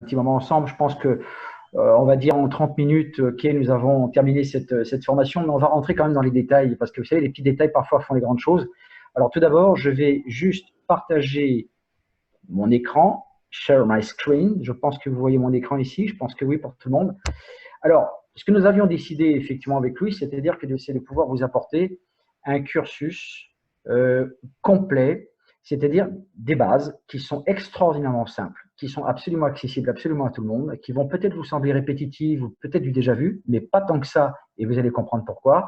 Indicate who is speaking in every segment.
Speaker 1: petit moment ensemble. Je pense que, on va dire en 30 minutes, nous avons terminé cette formation, mais on va rentrer quand même dans les détails, parce que vous savez, les petits détails parfois font les grandes choses. Alors tout d'abord, je vais juste partager mon écran, share my screen. Je pense que vous voyez mon écran ici, je pense que oui pour tout le monde. Alors, ce que nous avions décidé effectivement avec Louis, c'est-à-dire que c'est de pouvoir vous apporter un cursus complet, c'est-à-dire des bases qui sont extraordinairement simples, qui sont absolument accessibles absolument à tout le monde, qui vont peut-être vous sembler répétitives ou peut-être du déjà vu, mais pas tant que ça, et vous allez comprendre pourquoi,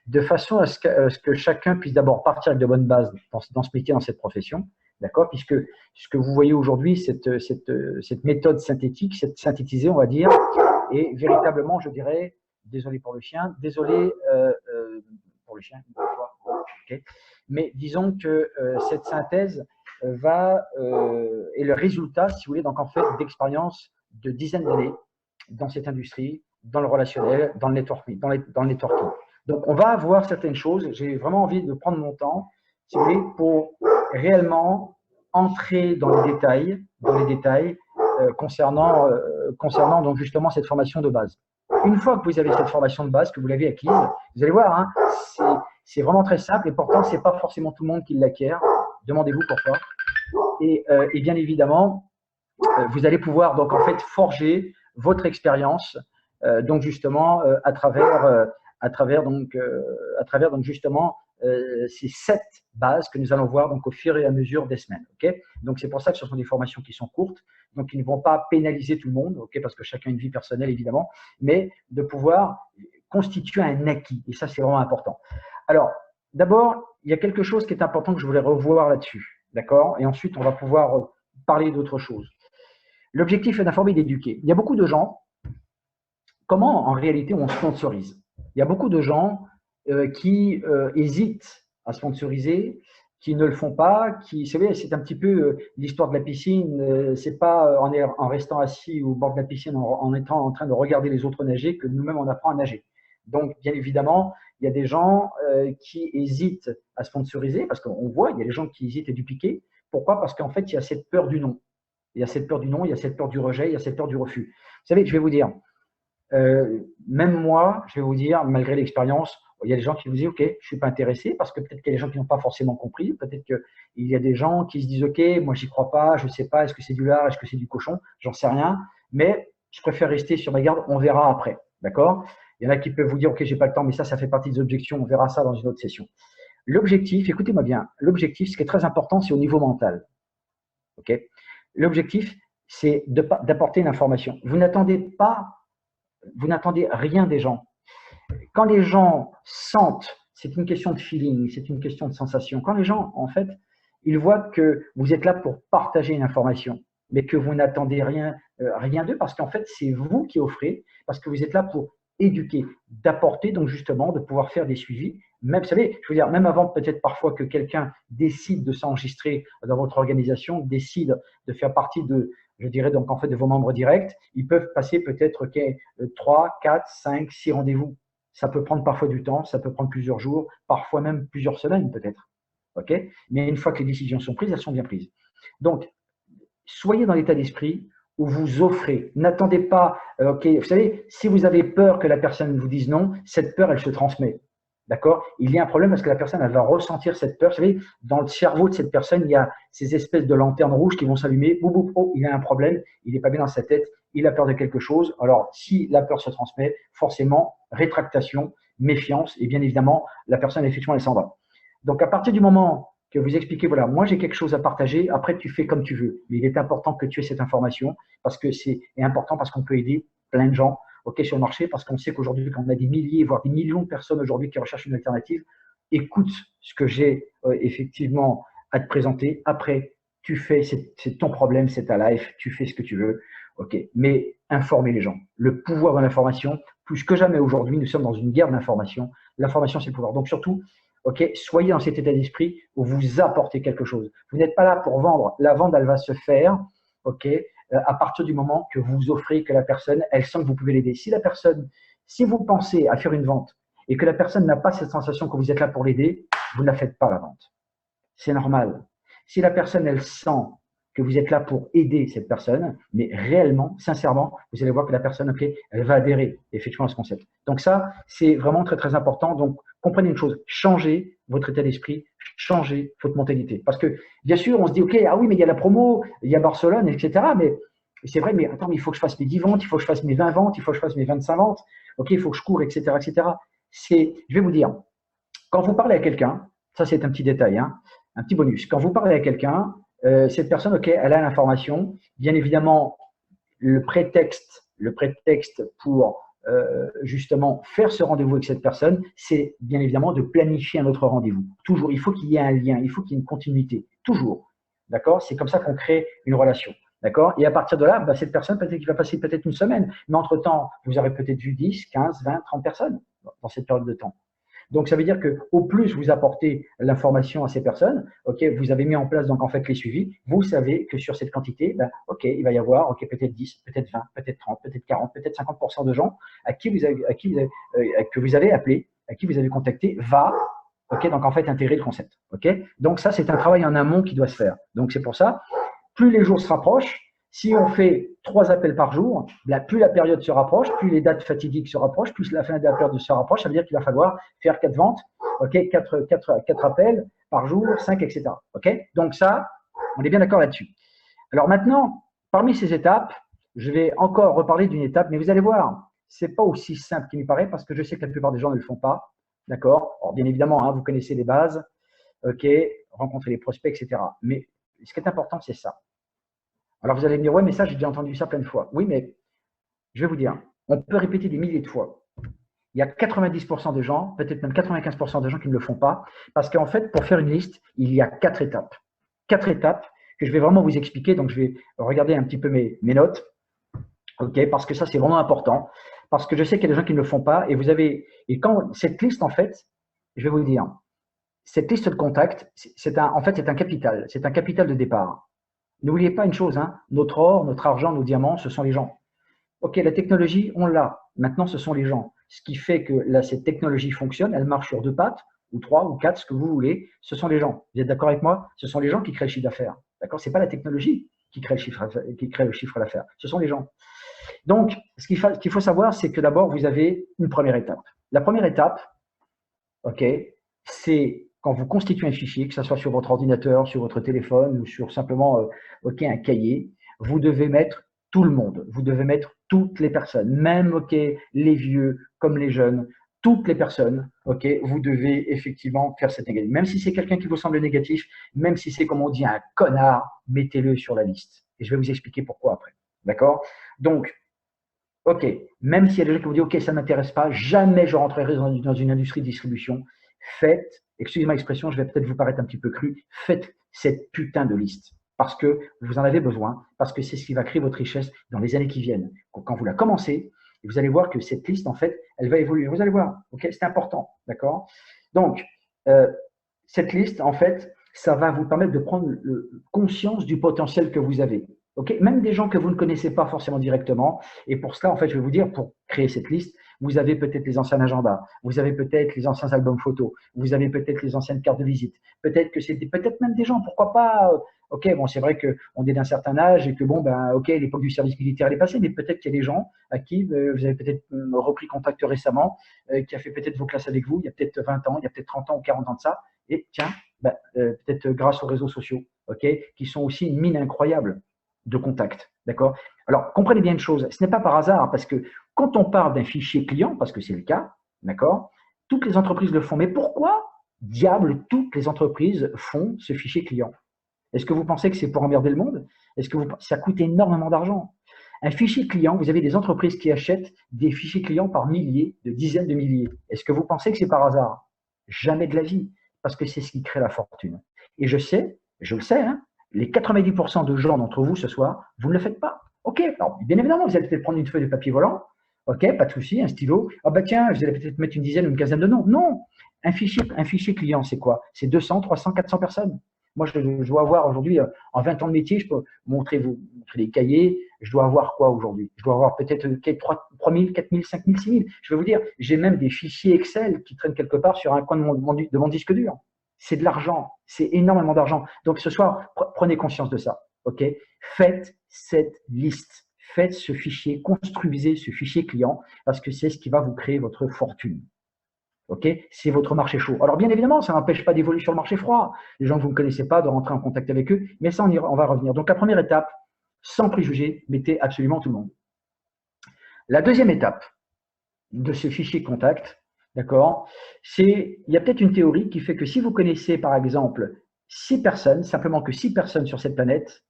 Speaker 1: de façon à ce que chacun puisse d'abord partir avec de bonnes bases dans ce métier, dans cette profession, d'accord, puisque ce que vous voyez aujourd'hui, cette méthode synthétique, cette synthétisée, on va dire, et véritablement, je dirais, désolé pour le chien, désolé pour le chien, okay. Mais disons que cette synthèse est le résultat, si vous voulez, donc en fait, d'expériences de dizaines d'années dans cette industrie, dans le relationnel, dans le networking. Donc, on va avoir certaines choses. J'ai vraiment envie de prendre mon temps, si vous voulez, pour réellement entrer dans les détails concernant donc justement cette formation de base. Une fois que vous avez cette formation de base, que vous l'avez acquise, vous allez voir, hein, c'est vraiment très simple et pourtant, ce n'est pas forcément tout le monde qui l'acquiert. Demandez-vous pourquoi. Et bien évidemment, vous allez pouvoir donc en fait forger votre expérience donc justement à travers donc justement ces 7 bases que nous allons voir donc au fur et à mesure des semaines. Okay, donc c'est pour ça que ce sont des formations qui sont courtes, donc ils ne vont pas pénaliser tout le monde, okay, parce que chacun a une vie personnelle évidemment, mais de pouvoir constituer un acquis, et ça c'est vraiment important. Alors d'abord, il y a quelque chose qui est important que je voulais revoir là-dessus, d'accord, et ensuite on va pouvoir parler d'autre chose. L'objectif est d'informer et d'éduquer. Il y a beaucoup de gens, comment en réalité on sponsorise? Il y a beaucoup de gens qui hésitent à sponsoriser, qui ne le font pas, qui, vous savez, c'est un petit peu l'histoire de la piscine, c'est pas en restant assis au bord de la piscine, en étant en train de regarder les autres nager que nous-mêmes on apprend à nager. Donc, bien évidemment, il y a des gens qui hésitent à sponsoriser, parce qu'on voit, il y a des gens qui hésitent à dupliquer. Pourquoi? Parce qu'en fait, il y a cette peur du non. Il y a cette peur du non, il y a cette peur du rejet, il y a cette peur du refus. Vous savez, je vais vous dire, même moi, je vais vous dire, malgré l'expérience, il y a des gens qui vous disent, OK, je ne suis pas intéressé, parce que peut-être qu'il y a des gens qui n'ont pas forcément compris, peut-être qu'il y a des gens qui se disent, OK, moi, j'y crois pas, je ne sais pas, est-ce que c'est du lard, est-ce que c'est du cochon, j'en sais rien, mais je préfère rester sur ma garde, on verra après, d'accord? Il y en a qui peuvent vous dire, OK, j'ai pas le temps, mais ça fait partie des objections, on verra ça dans une autre session. L'objectif, écoutez-moi bien, l'objectif, ce qui est très important, c'est au niveau mental, OK? L'objectif, c'est d'apporter une information. Vous n'attendez rien des gens. Quand les gens sentent, c'est une question de feeling, c'est une question de sensation. Quand les gens, en fait, ils voient que vous êtes là pour partager une information, mais que vous n'attendez rien d'eux, parce qu'en fait, c'est vous qui offrez, parce que vous êtes là pour éduquer, d'apporter, donc justement, de pouvoir faire des suivis. Même, vous savez, je veux dire, même avant peut-être parfois que quelqu'un décide de s'enregistrer dans votre organisation, décide de faire partie de, je dirais donc en fait de vos membres directs, ils peuvent passer peut-être 3, 4, 5, 6 rendez-vous. Ça peut prendre parfois du temps, ça peut prendre plusieurs jours, parfois même plusieurs semaines peut-être. Okay, mais une fois que les décisions sont prises, elles sont bien prises. Donc, soyez dans l'état d'esprit où vous offrez. N'attendez pas, OK, vous savez, si vous avez peur que la personne vous dise non, cette peur, elle se transmet. D'accord? Il y a un problème parce que la personne, elle va ressentir cette peur. Vous savez, dans le cerveau de cette personne, il y a ces espèces de lanternes rouges qui vont s'allumer. Boum, boum, oh, il a un problème, il n'est pas bien dans sa tête, il a peur de quelque chose. Alors, si la peur se transmet, forcément, rétractation, méfiance, et bien évidemment, la personne, effectivement, elle s'en va. Donc, à partir du moment que vous expliquez, voilà, moi j'ai quelque chose à partager, après tu fais comme tu veux. Mais il est important que tu aies cette information parce que c'est important parce qu'on peut aider plein de gens sur le marché, parce qu'on sait qu'aujourd'hui, quand on a des milliers, voire des millions de personnes aujourd'hui qui recherchent une alternative, écoute ce que j'ai effectivement à te présenter. Après, tu fais, c'est ton problème, c'est ta life, tu fais ce que tu veux. OK, mais informer les gens. Le pouvoir de l'information, plus que jamais aujourd'hui, nous sommes dans une guerre d'information. L'information, c'est le pouvoir. Donc surtout, OK, soyez dans cet état d'esprit où vous apportez quelque chose. Vous n'êtes pas là pour vendre. La vente, elle va se faire, OK, à partir du moment que vous offrez, que la personne, elle sent que vous pouvez l'aider. Si vous pensez à faire une vente et que la personne n'a pas cette sensation que vous êtes là pour l'aider, vous ne la faites pas la vente. C'est normal. Si la personne, elle sent que vous êtes là pour aider cette personne, mais réellement, sincèrement, vous allez voir que la personne, ok, elle va adhérer effectivement à ce concept. Donc ça, c'est vraiment très très important. Donc comprenez une chose, changez votre état d'esprit, changez votre mentalité. Parce que bien sûr, on se dit, ok, ah oui, mais il y a la promo, il y a Barcelone, etc. Mais c'est vrai, mais attends, mais il faut que je fasse mes 10 ventes, il faut que je fasse mes 20 ventes, il faut que je fasse mes 25 ventes, ok, il faut que je cours, etc., etc. Je vais vous dire, quand vous parlez à quelqu'un, ça c'est un petit détail, hein, un petit bonus. Quand vous parlez à quelqu'un, cette personne, ok, elle a l'information. Bien évidemment, le prétexte pour justement faire ce rendez-vous avec cette personne, c'est bien évidemment de planifier un autre rendez-vous. Toujours, il faut qu'il y ait un lien, il faut qu'il y ait une continuité. Toujours. D'accord? C'est comme ça qu'on crée une relation. D'accord? Et à partir de là, bah, cette personne, peut-être qu'il va passer peut-être une semaine. Mais entre-temps, vous aurez peut-être vu 10, 15, 20, 30 personnes dans cette période de temps. Donc, ça veut dire que au plus vous apportez l'information à ces personnes, ok, vous avez mis en place donc en fait les suivis, vous savez que sur cette quantité, ben, ok, il va y avoir ok peut-être 10, peut-être 20, peut-être 30, peut-être 40, peut-être 50% de gens que vous avez appelé, à qui vous avez contacté, ok, donc en fait intégrer le concept, ok. Donc ça c'est un travail en amont qui doit se faire. Donc c'est pour ça, plus les jours se rapprochent. Si on fait 3 appels par jour, plus la période se rapproche, plus les dates fatidiques se rapprochent, plus la fin de la période se rapproche, ça veut dire qu'il va falloir faire 4 ventes, ok, 4 appels par jour, 5, etc. Ok. Donc ça, on est bien d'accord là-dessus. Alors maintenant, parmi ces étapes, je vais encore reparler d'une étape, mais vous allez voir, c'est pas aussi simple qu'il me paraît parce que je sais que la plupart des gens ne le font pas. D'accord. Alors bien évidemment, hein, vous connaissez les bases, ok, rencontrer les prospects, etc. Mais ce qui est important, c'est ça. Alors vous allez me dire, ouais, mais ça, j'ai déjà entendu ça plein de fois. Oui, mais je vais vous dire, on peut répéter des milliers de fois. Il y a 90% de gens, peut-être même 95% de gens qui ne le font pas, parce qu'en fait, pour faire une liste, il y a 4 étapes. 4 étapes que je vais vraiment vous expliquer. Donc, je vais regarder un petit peu mes notes, ok, parce que ça, c'est vraiment important, parce que je sais qu'il y a des gens qui ne le font pas, et quand cette liste, en fait, je vais vous dire, cette liste de contacts, en fait, c'est un capital de départ. N'oubliez pas une chose, hein, notre or, notre argent, nos diamants, ce sont les gens. Ok, la technologie, on l'a. Maintenant, ce sont les gens. Ce qui fait que là, cette technologie fonctionne, elle marche sur 2 pattes, ou 3, ou 4, ce que vous voulez. Ce sont les gens. Vous êtes d'accord avec moi? Ce sont les gens qui créent le chiffre d'affaires. D'accord? C'est pas la technologie qui crée le chiffre d'affaires. Ce sont les gens. Donc, ce qu'il faut savoir, c'est que d'abord, vous avez une première étape. La première étape, ok, c'est quand vous constituez un fichier, que ce soit sur votre ordinateur, sur votre téléphone ou sur simplement ok, un cahier, vous devez mettre tout le monde. Vous devez mettre toutes les personnes, même ok, les vieux comme les jeunes, toutes les personnes, ok, vous devez effectivement faire cette négative. Même si c'est quelqu'un qui vous semble négatif, même si c'est comme on dit un connard, mettez-le sur la liste. Et je vais vous expliquer pourquoi après. D'accord? Donc, ok, même s'il y a des gens qui vous disent ok, ça ne m'intéresse pas, jamais je rentrerai dans une industrie de distribution. Faites, excusez-moi l'expression, je vais peut-être vous paraître un petit peu cru, faites cette putain de liste. Parce que vous en avez besoin, parce que c'est ce qui va créer votre richesse dans les années qui viennent. Quand vous la commencez, vous allez voir que cette liste, en fait, elle va évoluer. Vous allez voir, ok, c'est important, d'accord? Donc, cette liste, en fait, ça va vous permettre de prendre conscience du potentiel que vous avez. Okay, même des gens que vous ne connaissez pas forcément directement. Et pour cela, en fait, je vais vous dire, pour créer cette liste, vous avez peut-être les anciens agendas, vous avez peut-être les anciens albums photos, vous avez peut-être les anciennes cartes de visite. Peut-être que c'est peut-être même des gens, pourquoi pas. Ok, bon, c'est vrai qu'on est d'un certain âge et que bon, ben, ok, l'époque du service militaire elle est passée, mais peut-être qu'il y a des gens à qui vous avez peut-être repris contact récemment, qui a fait peut-être vos classes avec vous, il y a peut-être 20 ans, il y a peut-être 30 ans ou 40 ans de ça. Et tiens, ben, peut-être grâce aux réseaux sociaux, ok, qui sont aussi une mine incroyable de contact. D'accord? Alors, comprenez bien une chose, ce n'est pas par hasard, parce que quand on parle d'un fichier client, parce que c'est le cas, d'accord, toutes les entreprises le font. Mais pourquoi, diable, toutes les entreprises font ce fichier client? Est-ce que vous pensez que c'est pour emmerder le monde? Est-ce que ça coûte énormément d'argent? Un fichier client, vous avez des entreprises qui achètent des fichiers clients par milliers, de dizaines de milliers. Est-ce que vous pensez que c'est par hasard? Jamais de la vie, parce que c'est ce qui crée la fortune. Et je le sais, hein, les 90% de gens d'entre vous ce soir, vous ne le faites pas. Ok, alors bien évidemment, vous allez peut-être prendre une feuille de papier volant, ok, pas de souci, un stylo. Ah bah tiens, vous allez peut-être mettre une dizaine ou une quinzaine de noms. Non, un fichier client, c'est quoi? C'est 200, 300, 400 personnes. Moi, je dois avoir aujourd'hui, en 20 ans de métier, je peux montrer les cahiers. Je dois avoir quoi aujourd'hui? Je dois avoir peut-être 3 000, 4 000, 5 000, 6 000. Je vais vous dire, j'ai même des fichiers Excel qui traînent quelque part sur un coin de mon disque dur. C'est de l'argent, c'est énormément d'argent. Donc ce soir, prenez conscience de ça. ok? Faites cette liste, faites ce fichier, construisez ce fichier client parce que c'est ce qui va vous créer votre fortune. Ok, c'est votre marché chaud. Alors bien évidemment, ça n'empêche pas d'évoluer sur le marché froid. Les gens que vous ne connaissez pas, de rentrer en contact avec eux, mais ça, on va revenir. Donc la première étape, sans préjugés, mettez absolument tout le monde. La deuxième étape de ce fichier contact, d'accord, il y a peut-être une théorie qui fait que si vous connaissez par exemple 6 personnes, simplement que 6 personnes sur cette planète,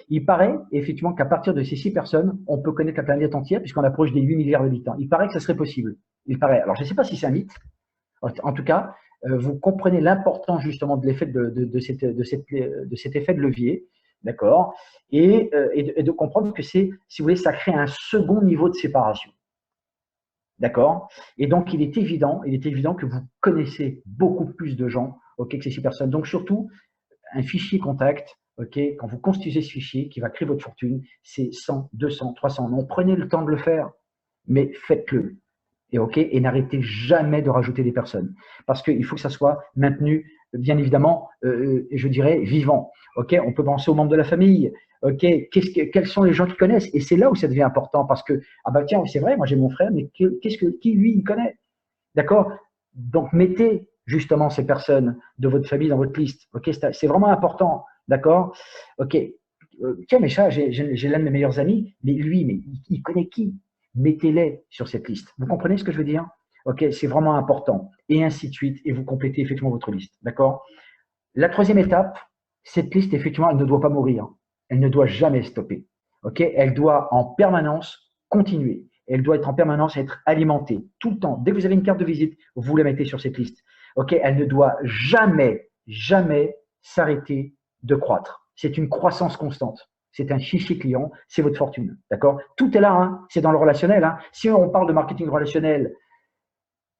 Speaker 1: il paraît effectivement qu'à partir de ces 6 personnes, on peut connaître la planète entière puisqu'on approche des 8 milliards d'habitants. Il paraît que ça serait possible. Il paraît. Alors je ne sais pas si c'est un mythe. En tout cas, vous comprenez l'importance justement de l'effet de cet effet de levier, d'accord, et de comprendre que c'est, si vous voulez, ça crée un second niveau de séparation, d'accord. Et donc il est évident que vous connaissez beaucoup plus de gens, ok, que ces 6 personnes. Donc surtout un fichier contact, ok, quand vous construisez ce fichier qui va créer votre fortune, c'est 100, 200, 300. Non, prenez le temps de le faire, mais faites-le. Et ok, et n'arrêtez jamais de rajouter des personnes parce qu'il faut que ça soit maintenu, bien évidemment, je dirais vivant. Ok, on peut penser aux membres de la famille. Ok, quels sont les gens qui connaissent? Et c'est là où ça devient important parce que ah bah tiens, c'est vrai, moi j'ai mon frère, mais qui lui il connaît? D'accord. Donc mettez justement ces personnes de votre famille dans votre liste. Ok, c'est vraiment important. D'accord. Ok. Tiens, mais ça, j'ai l'un de mes meilleurs amis, mais lui, mais il connaît qui? Mettez-les sur cette liste. Vous comprenez ce que je veux dire? Ok, c'est vraiment important. Et ainsi de suite, et vous complétez effectivement votre liste. D'accord? La troisième étape, cette liste, effectivement, elle ne doit pas mourir. Elle ne doit jamais stopper. Ok? Elle doit en permanence continuer. Elle doit être en permanence être alimentée tout le temps. Dès que vous avez une carte de visite, vous la mettez sur cette liste. Ok? Elle ne doit jamais, jamais s'arrêter de croître. C'est une croissance constante. C'est un fichier client, c'est votre fortune. D'accord? Tout est là, hein, c'est dans le relationnel. Hein. Si on parle de marketing relationnel,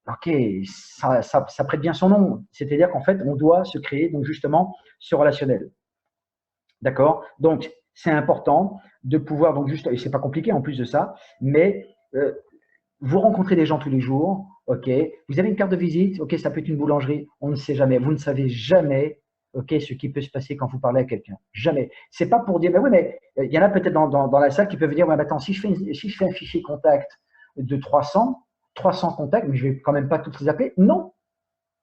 Speaker 1: ok, ça prête bien son nom. C'est-à-dire qu'en fait, on doit se créer donc justement ce relationnel. D'accord? Donc, c'est important de pouvoir, donc juste, et c'est pas compliqué en plus de ça, mais vous rencontrez des gens tous les jours, ok? Vous avez une carte de visite, ok, ça peut être une boulangerie, on ne sait jamais. Vous ne savez jamais, ok, ce qui peut se passer quand vous parlez à quelqu'un. Jamais. C'est pas pour dire, ben oui, mais il y en a peut-être dans la salle qui peuvent dire, ouais, attends, si je fais un fichier contact de 300 contacts, mais je vais quand même pas toutes les appeler. Non,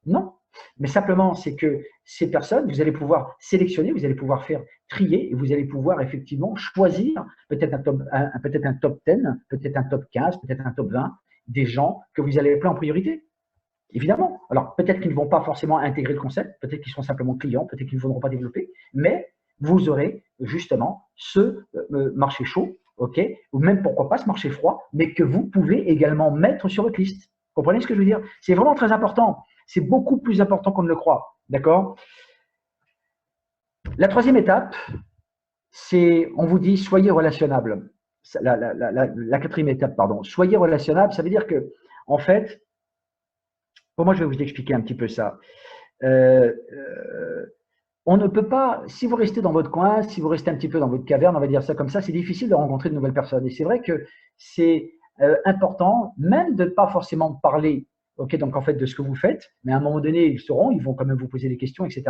Speaker 1: non. Mais simplement, c'est que ces personnes, vous allez pouvoir sélectionner, vous allez pouvoir faire trier et vous allez pouvoir effectivement choisir peut-être un top 10, peut-être un top 15, peut-être un top 20 des gens que vous allez appeler en priorité. Évidemment. Alors, peut-être qu'ils ne vont pas forcément intégrer le concept, peut-être qu'ils seront simplement clients, peut-être qu'ils ne voudront pas développer, mais vous aurez justement ce marché chaud, ok, ou même pourquoi pas ce marché froid, mais que vous pouvez également mettre sur votre liste. Vous comprenez ce que je veux dire? C'est vraiment très important. C'est beaucoup plus important qu'on ne le croit. D'accord? La troisième étape, c'est, on vous dit, soyez relationnable. La quatrième étape, pardon, soyez relationnable, ça veut dire que, en fait, pour moi, je vais vous expliquer un petit peu ça. On ne peut pas, si vous restez dans votre coin, si vous restez un petit peu dans votre caverne, on va dire ça comme ça, c'est difficile de rencontrer de nouvelles personnes. Et c'est vrai que c'est important, même de ne pas forcément parler, ok, donc en fait de ce que vous faites, mais à un moment donné, ils sauront, ils vont quand même vous poser des questions, etc.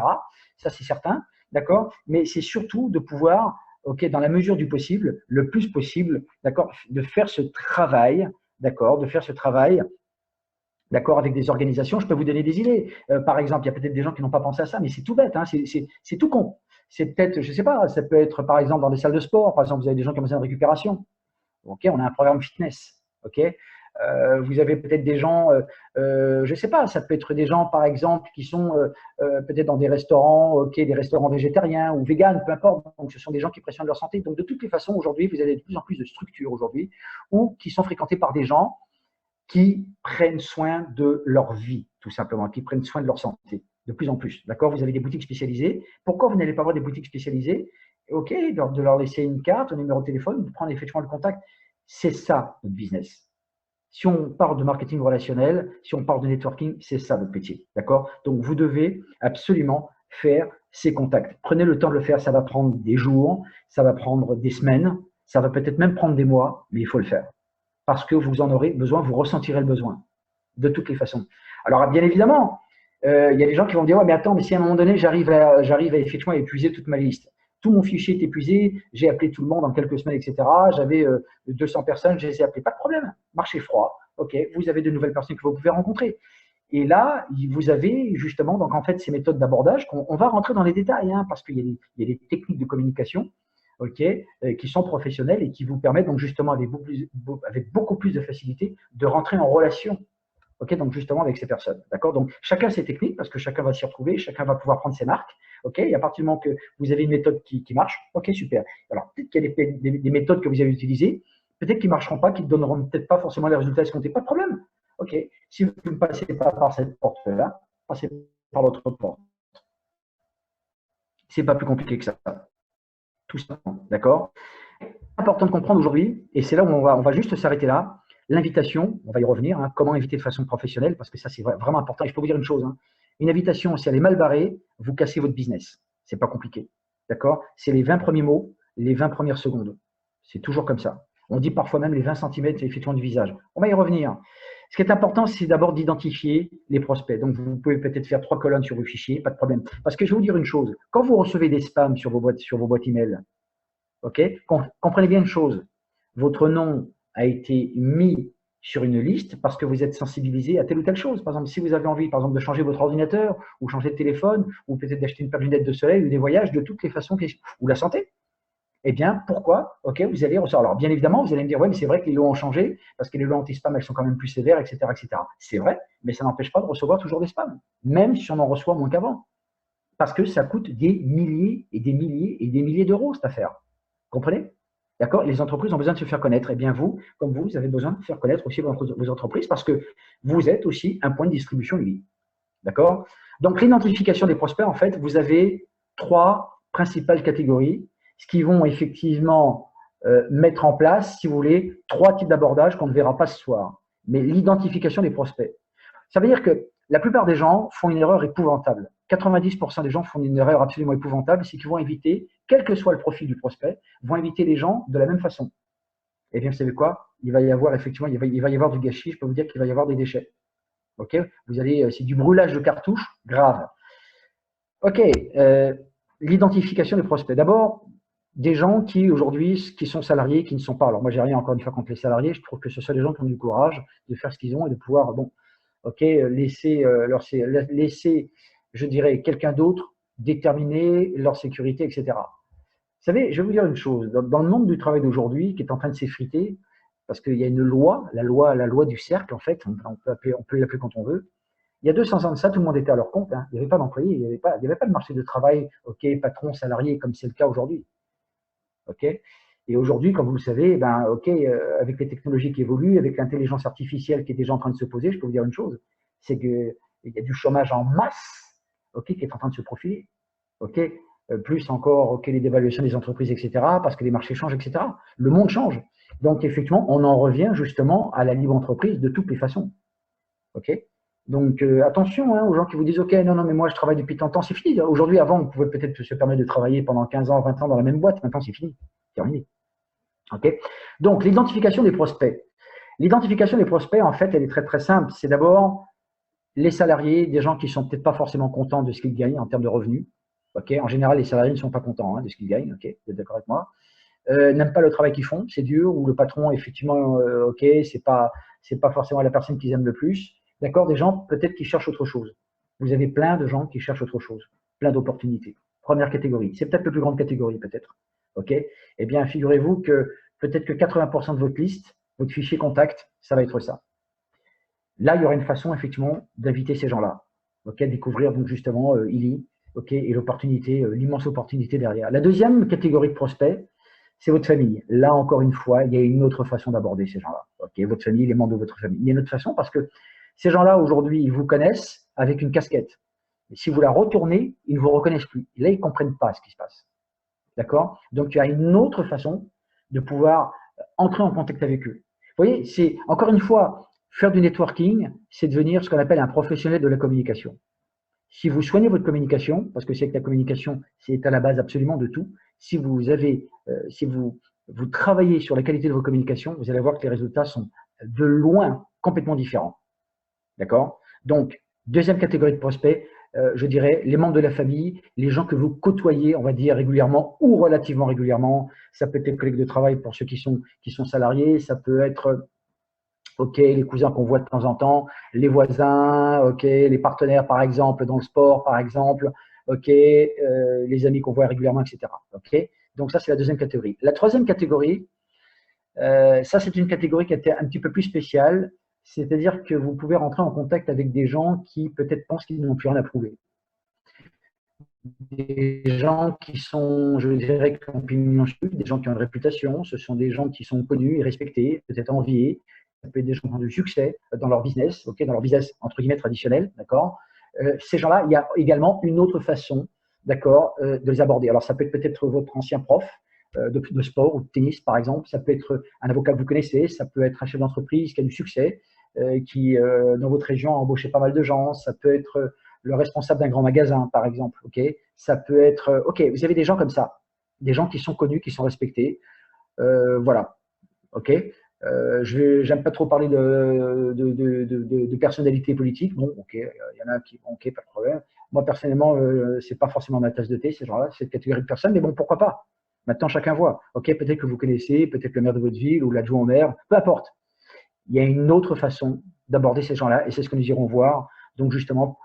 Speaker 1: Ça, c'est certain, d'accord. Mais c'est surtout de pouvoir, ok, dans la mesure du possible, le plus possible, d'accord, de faire ce travail, d'accord, de faire ce travail. D'accord, avec des organisations, je peux vous donner des idées. Par exemple, il y a peut-être des gens qui n'ont pas pensé à ça, mais c'est tout bête, hein, c'est tout con. C'est peut-être, je ne sais pas, ça peut être par exemple dans des salles de sport. Par exemple, vous avez des gens qui ont besoin de récupération. Ok, on a un programme fitness. Ok, vous avez peut-être des gens, je ne sais pas, ça peut être des gens par exemple qui sont peut-être dans des restaurants, ok, des restaurants végétariens ou véganes, peu importe. Donc, ce sont des gens qui prennent soin de leur santé. Donc, de toutes les façons, aujourd'hui, vous avez de plus en plus de structures aujourd'hui ou qui sont fréquentées par des gens qui prennent soin de leur vie, tout simplement, qui prennent soin de leur santé, de plus en plus. D'accord? Vous avez des boutiques spécialisées. Pourquoi vous n'allez pas voir des boutiques spécialisées? Ok, de leur laisser une carte, un numéro de téléphone, de prendre effectivement le contact. C'est ça, notre business. Si on parle de marketing relationnel, si on parle de networking, c'est ça votre métier. D'accord? Donc, vous devez absolument faire ces contacts. Prenez le temps de le faire. Ça va prendre des jours, ça va prendre des semaines, ça va peut-être même prendre des mois, mais il faut le faire. Parce que vous en aurez besoin, vous ressentirez le besoin, de toutes les façons. Alors, bien évidemment, il y a des gens qui vont dire, ouais, mais attends, mais si à un moment donné, j'arrive à effectivement épuiser toute ma liste. tout mon fichier est épuisé, j'ai appelé tout le monde en quelques semaines, etc. J'avais 200 personnes, je les ai appelées. Pas de problème, marché froid. OK, vous avez de nouvelles personnes que vous pouvez rencontrer. Et là, vous avez justement, donc en fait, ces méthodes d'abordage, on va rentrer dans les détails, hein, parce qu'il y a des techniques de communication, OK, qui sont professionnelles et qui vous permettent donc justement avec beaucoup plus de facilité de rentrer en relation, OK, donc justement avec ces personnes, d'accord. Donc chacun ses techniques parce que chacun va s'y retrouver, chacun va pouvoir prendre ses marques, OK. Et à partir du moment que vous avez une méthode qui marche, OK, super. Alors peut-être qu'il y a des méthodes que vous avez utilisées, peut-être qui ne marcheront pas, qui ne donneront peut-être pas forcément les résultats escomptés, pas de problème. OK, si vous ne passez pas par cette porte-là, passez par l'autre porte. C'est pas plus compliqué que ça, tout simplement, d'accord. Important de comprendre aujourd'hui, et c'est là où on va juste s'arrêter là. L'invitation, on va y revenir, hein, comment inviter de façon professionnelle, parce que ça c'est vraiment important. Et je peux vous dire une chose, hein, une invitation, si elle est mal barrée, vous cassez votre business. C'est pas compliqué, d'accord. C'est les 20 premiers mots, les 20 premières secondes. C'est toujours comme ça. On dit parfois même les 20 cm effectivement du visage. On va y revenir. Ce qui est important, c'est d'abord d'identifier les prospects. Donc, vous pouvez peut-être faire 3 colonnes sur vos fichiers, pas de problème. Parce que je vais vous dire une chose, quand vous recevez des spams sur vos boîtes email, ok, comprenez bien une chose, votre nom a été mis sur une liste parce que vous êtes sensibilisé à telle ou telle chose. Par exemple, si vous avez envie, par exemple, de changer votre ordinateur ou changer de téléphone ou peut-être d'acheter une paire de lunettes de soleil ou des voyages, de toutes les façons, ou la santé, eh bien, pourquoi? OK, vous allez recevoir. Alors, bien évidemment, vous allez me dire, ouais, mais c'est vrai que les lois ont changé, parce que les lois anti-spam, elles sont quand même plus sévères, etc., etc. C'est vrai, mais ça n'empêche pas de recevoir toujours des spams, même si on en reçoit moins qu'avant. Parce que ça coûte des milliers et des milliers et des milliers d'euros, cette affaire. Comprenez? D'accord? Les entreprises ont besoin de se faire connaître. Eh bien, vous, comme vous avez besoin de faire connaître aussi vos entreprises, parce que vous êtes aussi un point de distribution unique. D'accord? Donc, l'identification des prospects, en fait, vous avez 3 principales catégories, ce qui vont effectivement mettre en place, si vous voulez, 3 types d'abordages qu'on ne verra pas ce soir. Mais l'identification des prospects. Ça veut dire que la plupart des gens font une erreur épouvantable. 90% des gens font une erreur absolument épouvantable, c'est qu'ils vont éviter, quel que soit le profil du prospect, vont éviter les gens de la même façon. Eh bien, vous savez quoi? Il va y avoir effectivement, il va y avoir du gâchis, je peux vous dire qu'il va y avoir des déchets. Ok, vous allez, c'est du brûlage de cartouches, grave. Ok, l'identification des prospects. D'abord, des gens qui aujourd'hui, qui sont salariés, qui ne sont pas. Alors moi, j'ai rien encore une fois contre les salariés. Je trouve que ce sont des gens qui ont du courage de faire ce qu'ils ont et de pouvoir, bon, ok, laisser, je dirais, quelqu'un d'autre déterminer leur sécurité, etc. Vous savez, je vais vous dire une chose. Dans le monde du travail d'aujourd'hui, qui est en train de s'effriter, parce qu'il y a une loi, la loi du cercle, en fait, on peut l'appeler quand on veut. Il y a 200 ans de ça, tout le monde était à leur compte. Hein. Il n'y avait pas d'employés, il n'y avait pas de marché de travail, ok, patron, salarié, comme c'est le cas aujourd'hui. Ok. Et aujourd'hui, comme vous le savez, ben, ok, avec les technologies qui évoluent, avec l'intelligence artificielle qui est déjà en train de se poser, je peux vous dire une chose, c'est qu'il y a du chômage en masse, ok, qui est en train de se profiler. Ok. Plus encore, ok, les dévaluations des entreprises, etc., parce que les marchés changent, etc. Le monde change. Donc, effectivement, on en revient justement à la libre entreprise de toutes les façons. Ok. Donc, attention hein, aux gens qui vous disent, OK, non, non, mais moi, je travaille depuis tant de temps, c'est fini. Aujourd'hui, avant, on pouvait peut-être se permettre de travailler pendant 15 ans, 20 ans dans la même boîte. Maintenant, c'est fini. C'est terminé. OK. Donc, l'identification des prospects. L'identification des prospects, en fait, elle est très, très simple. C'est d'abord les salariés, des gens qui sont peut-être pas forcément contents de ce qu'ils gagnent en termes de revenus. OK. En général, les salariés ne sont pas contents hein, de ce qu'ils gagnent. OK. Vous êtes d'accord avec moi? N'aiment pas le travail qu'ils font, c'est dur, ou le patron, effectivement, OK, c'est pas forcément la personne qu'ils aiment le plus. D'accord, des gens peut-être qui cherchent autre chose. Vous avez plein de gens qui cherchent autre chose, plein d'opportunités. Première catégorie, c'est peut-être la plus grande catégorie, peut-être. OK. Eh bien, figurez-vous que peut-être que 80% de votre liste, votre fichier contact, ça va être ça. Là, il y aura une façon, effectivement, d'inviter ces gens-là. OK, découvrir donc justement Illy, OK, et l'opportunité, l'immense opportunité derrière. La deuxième catégorie de prospects, c'est votre famille. Là, encore une fois, il y a une autre façon d'aborder ces gens-là. OK, votre famille, les membres de votre famille. Il y a une autre façon parce que ces gens-là, aujourd'hui, ils vous connaissent avec une casquette. Et si vous la retournez, ils ne vous reconnaissent plus. Et là, ils ne comprennent pas ce qui se passe. D'accord? Donc, il y a une autre façon de pouvoir entrer en contact avec eux. Vous voyez, c'est, encore une fois, faire du networking, c'est devenir ce qu'on appelle un professionnel de la communication. Si vous soignez votre communication, parce que c'est que la communication, c'est à la base absolument de tout, si vous travaillez sur la qualité de vos communications, vous allez voir que les résultats sont de loin complètement différents. D'accord? Donc, deuxième catégorie de prospects, je dirais, les membres de la famille, les gens que vous côtoyez, on va dire, régulièrement ou relativement régulièrement. Ça peut être les collègues de travail pour ceux qui sont salariés, ça peut être ok, les cousins qu'on voit de temps en temps, les voisins, ok, les partenaires par exemple dans le sport par exemple, ok, les amis qu'on voit régulièrement, etc. Ok, donc ça c'est la deuxième catégorie. La troisième catégorie, ça c'est une catégorie qui était un petit peu plus spéciale, c'est-à-dire que vous pouvez rentrer en contact avec des gens qui peut-être pensent qu'ils n'ont plus rien à prouver. Des gens qui sont, je dirais, qui ont pignon sur rue, des gens qui ont une réputation, ce sont des gens qui sont connus et respectés, peut-être enviés, ça peut être des gens qui ont du succès dans leur business, okay, dans leur business entre guillemets traditionnel, d'accord. Ces gens-là, il y a également une autre façon, d'accord, de les aborder. Alors ça peut être peut-être votre ancien prof de sport ou de tennis par exemple, ça peut être un avocat que vous connaissez, ça peut être un chef d'entreprise qui a du succès, qui dans votre région a embauché pas mal de gens, ça peut être le responsable d'un grand magasin, par exemple. Ok, ça peut être. Ok, vous avez des gens comme ça, des gens qui sont connus, qui sont respectés. Voilà. Ok. J'aime pas trop parler de personnalité politique. Bon, ok, il y en a qui, ok, pas de problème. Moi personnellement, c'est pas forcément ma tasse de thé, ces gens-là, cette catégorie de personnes. Mais bon, pourquoi pas? Maintenant, chacun voit. Ok, peut-être que vous connaissez, peut-être le maire de votre ville ou l'adjoint au maire, peu importe. Il y a une autre façon d'aborder ces gens-là, et c'est ce que nous irons voir. Donc justement,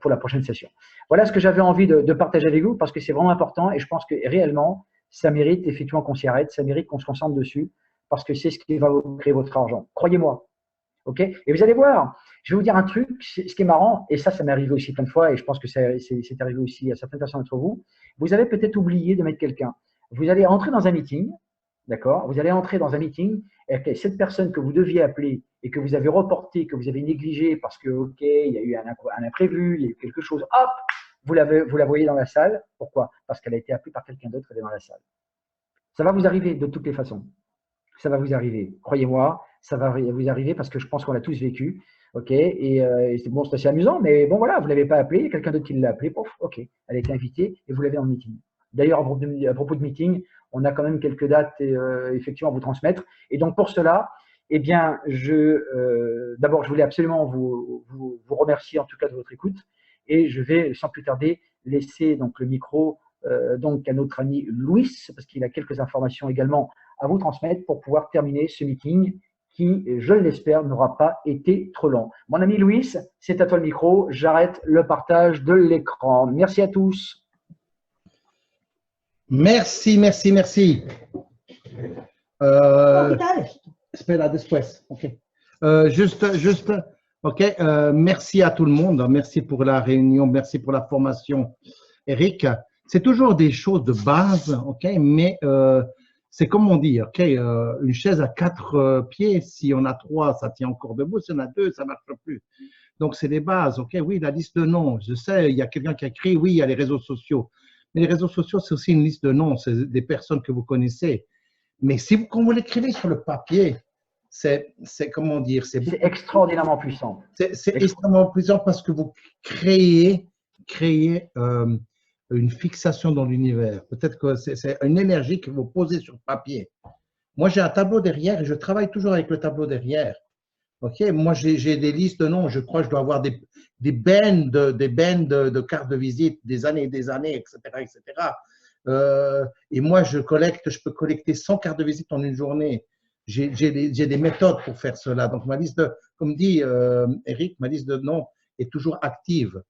Speaker 1: pour la prochaine session. Voilà ce que j'avais envie de partager avec vous parce que c'est vraiment important et je pense que réellement, ça mérite effectivement qu'on s'y arrête, ça mérite qu'on se concentre dessus parce que c'est ce qui va vous créer votre argent. Croyez-moi. Ok. Et vous allez voir, je vais vous dire un truc, ce qui est marrant, et ça m'est arrivé aussi plein de fois et je pense que c'est arrivé aussi à certaines personnes d'entre vous. Vous avez peut-être oublié de mettre quelqu'un. Vous allez entrer dans un meeting, d'accord? Vous allez entrer dans un meeting et cette personne que vous deviez appeler et que vous avez reporté, que vous avez négligé parce que, ok, il y a eu un imprévu, il y a eu quelque chose, hop, vous la voyez dans la salle. Pourquoi? Parce qu'elle a été appelée par quelqu'un d'autre, elle est dans la salle. Ça va vous arriver de toutes les façons. Ça va vous arriver. Croyez-moi, ça va vous arriver parce que je pense qu'on l'a tous vécu. Ok, et c'est bon, c'est assez amusant, mais bon voilà, vous ne l'avez pas appelé, quelqu'un d'autre qui l'a appelé, pouf, ok, elle a été invitée et vous l'avez en meeting. D'ailleurs, à propos de meeting, on a quand même quelques dates effectivement à vous transmettre. Et donc pour cela, eh bien, d'abord, je voulais absolument vous remercier en tout cas de votre écoute, et je vais sans plus tarder laisser donc le micro donc à notre ami Louis parce qu'il a quelques informations également à vous transmettre pour pouvoir terminer ce meeting qui, je l'espère, n'aura pas été trop long. Mon ami Louis, c'est à toi le micro. J'arrête le partage de l'écran. Merci à tous.
Speaker 2: Merci, merci, merci. Espera después. Ok. Ok. Merci à tout le monde. Merci pour la réunion. Merci pour la formation, Eric. C'est toujours des choses de base, ok, mais c'est comme on dit, ok, une chaise à 4 pieds, si on a 3, ça tient encore debout, si on a 2, ça ne marche plus. Donc, c'est des bases, ok, oui, la liste de noms, je sais, il y a quelqu'un qui a écrit, oui, il y a les réseaux sociaux, mais les réseaux sociaux, c'est aussi une liste de noms, c'est des personnes que vous connaissez. Mais si quand vous l'écrivez sur le papier, c'est comment dire,
Speaker 1: c'est extraordinairement puissant.
Speaker 2: C'est extrêmement puissant parce que vous créez une fixation dans l'univers. Peut-être que c'est une énergie que vous posez sur papier. Moi, j'ai un tableau derrière et je travaille toujours avec le tableau derrière. Ok, moi, j'ai des listes de noms. Je crois que je dois avoir des bands de cartes de visite, des années, etc., etc. Et moi, je peux collecter 100 cartes de visite en une journée. J'ai des méthodes pour faire cela. Donc, ma liste comme dit Eric, ma liste de noms est toujours active.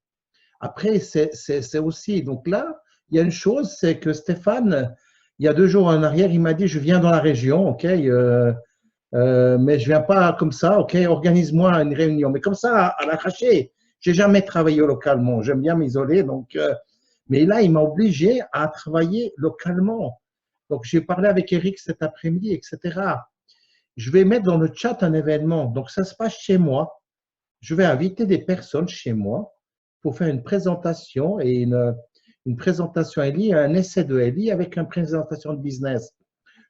Speaker 2: Après, c'est aussi, donc là, il y a une chose, c'est que Stéphane, il y a 2 jours en arrière, il m'a dit, je viens dans la région, ok, mais je viens pas comme ça, ok, organise-moi une réunion. Mais comme ça, à l'arraché, j'ai jamais travaillé localement, j'aime bien m'isoler, donc, mais là, il m'a obligé à travailler localement. Donc, j'ai parlé avec Eric cet après-midi, etc. Je vais mettre dans le chat un événement, donc ça se passe chez moi. Je vais inviter des personnes chez moi pour faire une présentation et une présentation Eli, un essai de Eli avec une présentation de business.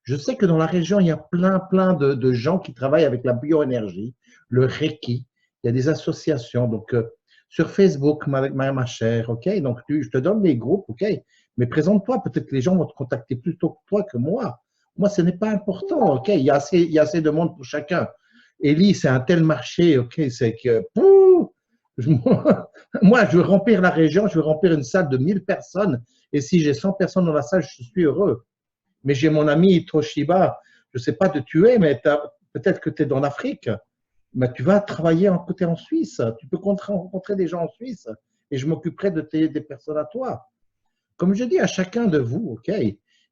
Speaker 2: Je sais que dans la région, il y a plein de gens qui travaillent avec la bioénergie, le Reiki. Il y a des associations. Donc, sur Facebook, ma chère, ok? Donc, je te donne des groupes, ok? Mais présente-toi. Peut-être que les gens vont te contacter plus tôt que toi que moi. Moi, ce n'est pas important, ok? Il y a assez de monde pour chacun. Eli, c'est un tel marché, ok? C'est que Moi, je veux remplir la région, je veux remplir une salle de 1000 personnes. Et si j'ai 100 personnes dans la salle, je suis heureux. Mais j'ai mon ami Toshiba, je ne sais pas de tu es, mais peut-être que tu es dans l'Afrique. Mais tu vas travailler en côté en Suisse. Tu peux rencontrer des gens en Suisse. Et je m'occuperai des personnes à toi. Comme je dis à chacun de vous, OK,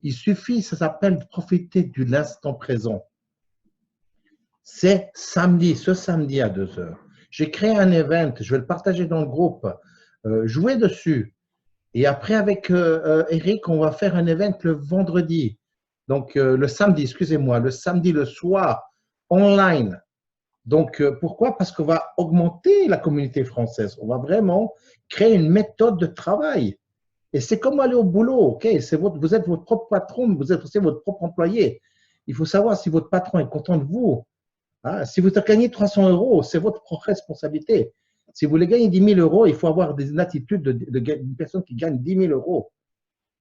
Speaker 2: il suffit, ça s'appelle profiter de l'instant présent. C'est samedi, ce samedi à 2 heures. J'ai créé un event, je vais le partager dans le groupe. Jouez dessus. Et après, avec Eric, on va faire un event le vendredi. Donc, le samedi, excusez-moi, le samedi, le soir, online. Donc, pourquoi? Parce qu'on va augmenter la communauté française. On va vraiment créer une méthode de travail. Et c'est comme aller au boulot, ok? Vous êtes votre propre patron, vous êtes aussi votre propre employé. Il faut savoir si votre patron est content de vous. Hein? Si vous gagnez 300 euros, c'est votre propre responsabilité. Si vous voulez gagner 10 000 euros, il faut avoir une attitude d'une personne qui gagne 10 000 euros.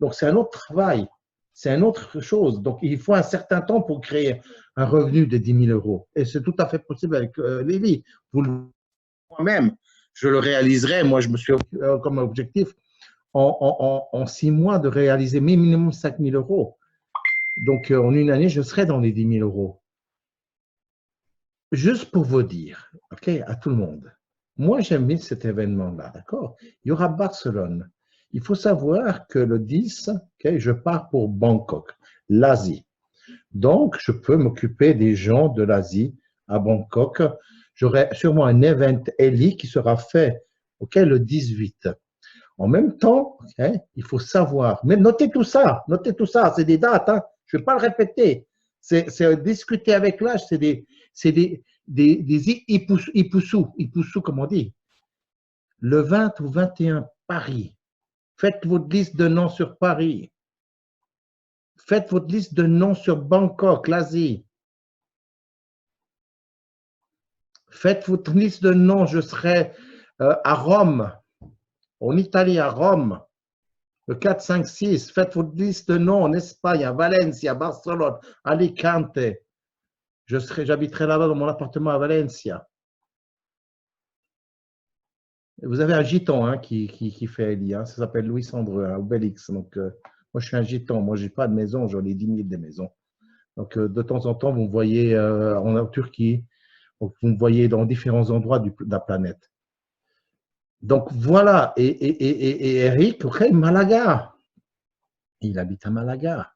Speaker 2: Donc, c'est un autre travail. C'est une autre chose. Donc, il faut un certain temps pour créer un revenu de 10 000 euros. Et c'est tout à fait possible avec Lévi. Moi-même, je le réaliserai. Moi, je me suis comme objectif en 6 mois de réaliser minimum 5 000 euros. Donc, en une année, je serai dans les 10 000 euros. Juste pour vous dire, OK, à tout le monde, moi, j'aime bien cet événement-là, d'accord? Il y aura Barcelone. Il faut savoir que le 10, okay, je pars pour Bangkok, l'Asie. Donc, je peux m'occuper des gens de l'Asie à Bangkok. J'aurai sûrement un event Eli qui sera fait okay, le 18. En même temps, okay, il faut savoir, mais notez tout ça, c'est des dates, hein, je ne vais pas le répéter. C'est discuter avec l'âge, c'est des ipoussous, comme on dit. Le 20 ou 21, Paris. Faites votre liste de noms sur Paris. Faites votre liste de noms sur Bangkok, l'Asie. Faites votre liste de noms, je serai à Rome, en Italie, à Rome, le 4, 5, 6. Faites votre liste de noms en Espagne, à Valencia, à Barcelone, à Alicante. J'habiterai là-bas dans mon appartement à Valencia. Vous avez un gitan hein, qui fait Eli, hein, ça s'appelle Louis Sandreux, hein, Obélix. Donc, moi, je suis un gitan. Moi, je n'ai pas de maison, j'en ai 10 000 des maisons. Donc, de temps en temps, vous me voyez en Turquie, vous me voyez dans différents endroits de la planète. Donc, voilà. Et Eric, okay, Malaga. Il habite à Malaga.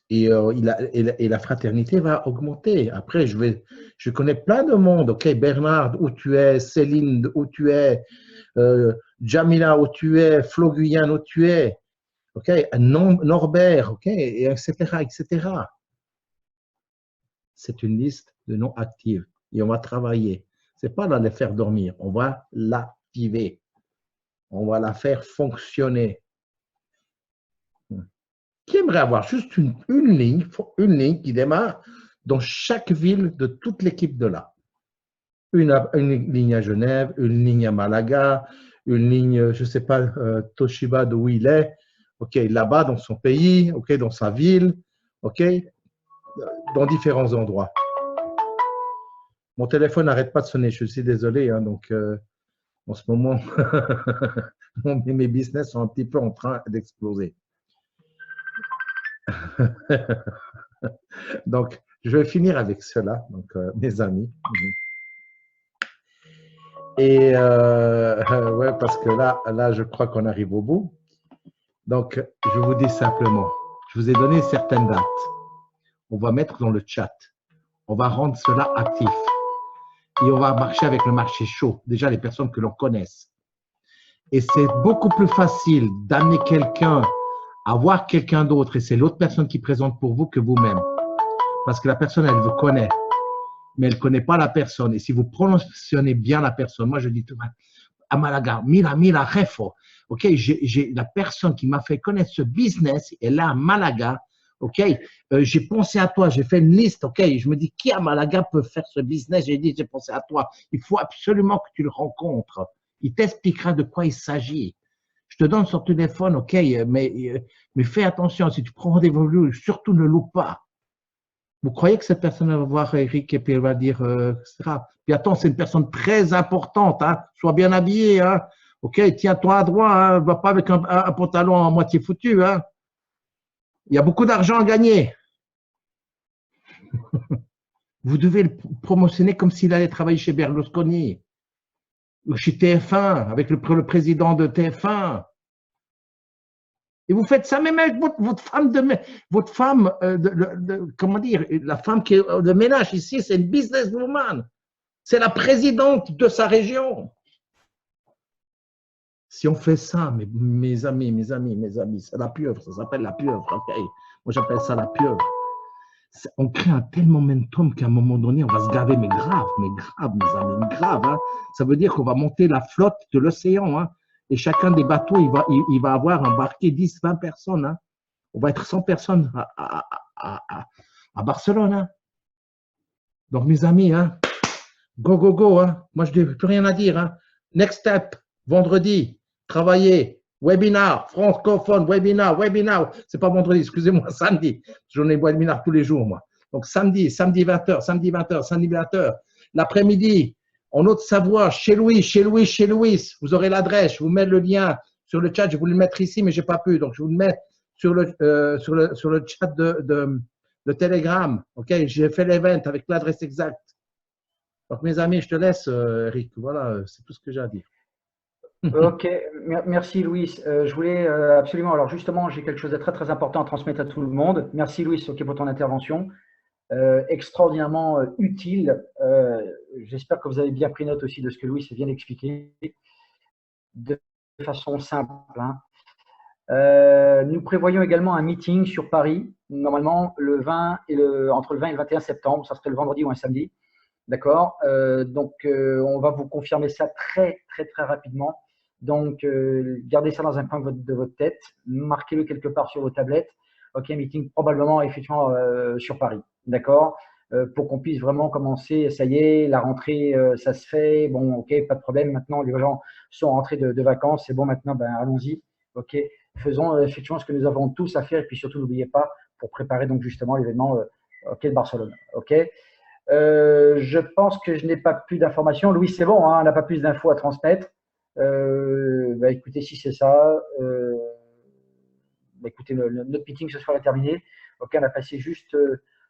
Speaker 2: Et la fraternité va augmenter. Après, je connais plein de monde. OK, Bernard, où tu es, Céline, où tu es, Jamila, où tu es, Flo Guyane, où tu es, OK, Norbert, OK, et etc., etc. C'est une liste de noms actifs et on va travailler. Ce n'est pas là les faire dormir, on va l'activer. On va la faire fonctionner. Qui aimerait avoir juste une ligne qui démarre dans chaque ville de toute l'équipe de là. Une ligne à Genève, une ligne à Malaga, une ligne, je ne sais pas, Toshiba d'où il est, ok, là-bas dans son pays, ok, dans sa ville, ok, dans différents endroits. Mon téléphone n'arrête pas de sonner, je suis désolé, hein, donc en ce moment, mes business sont un petit peu en train d'exploser. Donc, je vais finir avec cela, donc, mes amis. Et ouais, parce que là, je crois qu'on arrive au bout. Donc, je vous dis simplement, je vous ai donné certaines dates. On va mettre dans le chat. On va rendre cela actif. Et on va marcher avec le marché chaud. Déjà, les personnes que l'on connaisse. Et c'est beaucoup plus facile d'amener quelqu'un à voir quelqu'un d'autre et c'est l'autre personne qui présente pour vous que vous-même. Parce que la personne, elle vous connaît, mais elle ne connaît pas la personne. Et si vous prononcez bien la personne, moi je dis tout à Malaga, Mila, Refo, ok, j'ai la personne qui m'a fait connaître ce business, elle est à Malaga, ok, j'ai pensé à toi, j'ai fait une liste, ok, je me dis qui à Malaga peut faire ce business, j'ai dit j'ai pensé à toi, il faut absolument que tu le rencontres, il t'expliquera de quoi il s'agit. Je te donne son téléphone, ok, mais fais attention, si tu prends rendez-vous, surtout ne loupe pas. Vous croyez que cette personne va voir Eric et puis elle va dire, etc. Puis attends, c'est une personne très importante, hein, sois bien habillé, hein. Ok, tiens-toi à droit, hein, va pas avec un pantalon à moitié foutu, hein. Il y a beaucoup d'argent à gagner. Vous devez le promotionner comme s'il allait travailler chez Berlusconi ou chez TF1, avec le président de TF1. Et vous faites ça même avec votre femme, comment dire, la femme qui est de ménage ici, c'est une businesswoman. C'est la présidente de sa région. Si on fait ça, mes amis, c'est la pieuvre, ça s'appelle la pieuvre. Okay. Moi, j'appelle ça la pieuvre. On crée un tel momentum qu'à un moment donné, on va se gaver, mais grave, mes amis, grave. Hein. Ça veut dire qu'on va monter la flotte de l'océan. Hein. Et chacun des bateaux, il va avoir embarqué 10, 20 personnes. Hein. On va être 100 personnes à Barcelone. Hein. Donc, mes amis, hein, go, go, go. Hein. Moi, je n'ai plus rien à dire. Hein. Next step, vendredi, travailler, webinar, francophone, webinar. C'est pas vendredi, excusez-moi, samedi. J'en ai webinar tous les jours, moi. Donc, samedi 20h. L'après-midi, en Haute-Savoie, chez Louis. Vous aurez l'adresse. Je vous mets le lien sur le chat. Je voulais le mettre ici, mais je n'ai pas pu. Donc, je vous le mets sur le chat de Telegram. OK, j'ai fait l'event avec l'adresse exacte. Donc, mes amis, je te laisse, Eric. Voilà, c'est tout ce que j'ai à dire.
Speaker 1: Ok, merci Louis. Je voulais absolument, alors justement, j'ai quelque chose de très très important à transmettre à tout le monde. Merci Louis pour ton intervention. Extraordinairement utile. J'espère que vous avez bien pris note aussi de ce que Louis vient d'expliquer de façon simple. Hein. Nous prévoyons également un meeting sur Paris, normalement entre le 20 et le 21 septembre, ça serait le vendredi ou un samedi. D'accord. Donc, on va vous confirmer ça très rapidement. Donc, gardez ça dans un coin de votre tête, marquez-le quelque part sur vos tablettes. OK, meeting probablement effectivement sur Paris. D'accord. Pour qu'on puisse vraiment commencer. Ça y est, la rentrée, ça se fait. Bon, OK, pas de problème. Maintenant, les gens sont rentrés de vacances. C'est bon, maintenant, ben, allons-y. OK, faisons effectivement ce que nous avons tous à faire. Et puis surtout, n'oubliez pas, pour préparer donc justement l'événement OK de Barcelone. OK. Je pense que je n'ai pas plus d'informations. Louis, c'est bon, hein, on n'a pas plus d'infos à transmettre. Bah, écoutez, si c'est ça, bah, écoutez, notre meeting ce soir est terminé. OK, on a passé juste